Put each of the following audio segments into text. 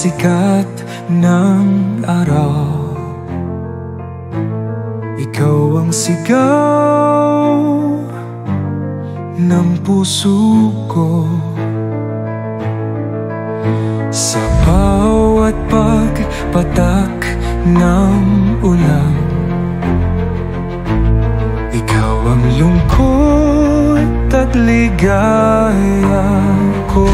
sikat ng araw. Ikaw ang sigaw ng puso ko. Sa bawat pagpatak ng ulan, ikaw ang lungkot at ligaya ko.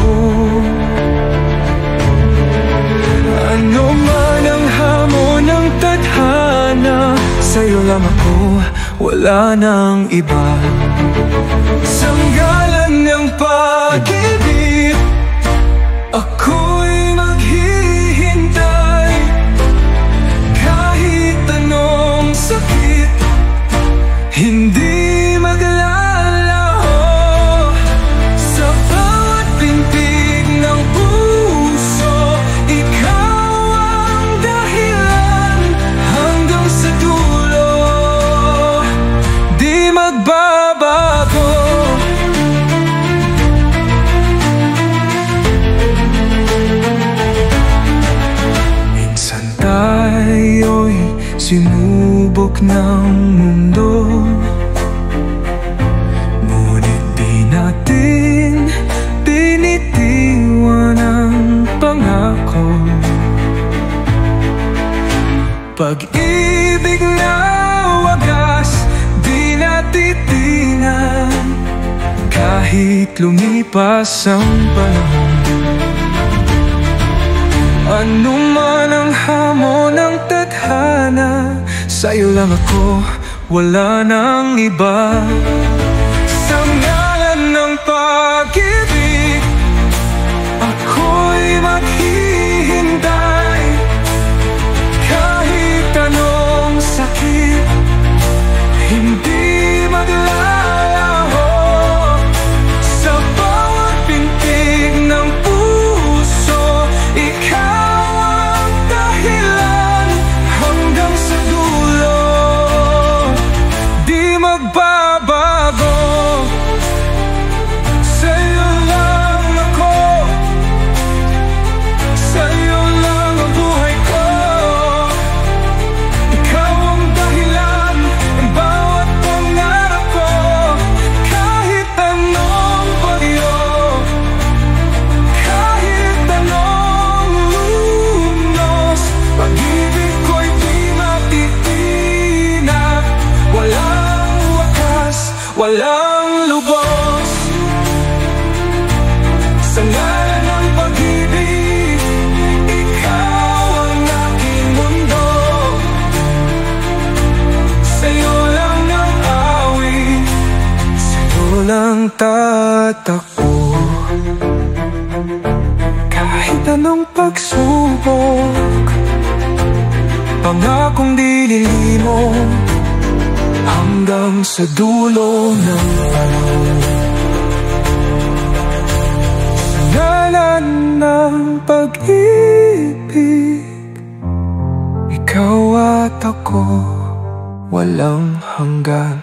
Ano man ang hamon ng tadhana, sa'yo lang ako, wala nang iba. Sanggalan ng pag-ibig, ako'y maghihintay. Kahit anong sakit, hindi maglalaho. Sa bawat pintig ng puso, ikaw ang dahilan. Hanggang sa dulo, di magbabago. Minsan tayo'y sinubok ng mundo, ngunit di natin binitiwan ang pangako. Pag-ibig na wagas, di natitingnan. Kahit lumipas ang panahon, ano man ang hamon ng tadhana, sa'yo lang ako, wala nang iba. Sa ngalan ng pag-ibig, ako'y maghihintay. Kahit anong sakit, hindi maglalaho. Sa bawat pintig ng puso, ikaw ang dahilan. Hanggang sa dulo, di magbabago. Sa'yo lang ako, sa'yo lang ang buhay ko. Ikaw ang dahilan ng bawat pangarap ko. Kahit anong bagyo, kahit anong lunos, pag-ibig ko'y di matitinag. Walang wakas, walang lubos. Sa ngalan ng pag-ibig, ikaw ang aking mundo. Sa'yo lang ang awit, sa'yo lang tatakbo. Kahit anong pagsubok, pangakong di lilimon. Hanggang sa dulo ng panahon, sa ngalan ng pag-ibig, ikaw at ako, walang hanggan.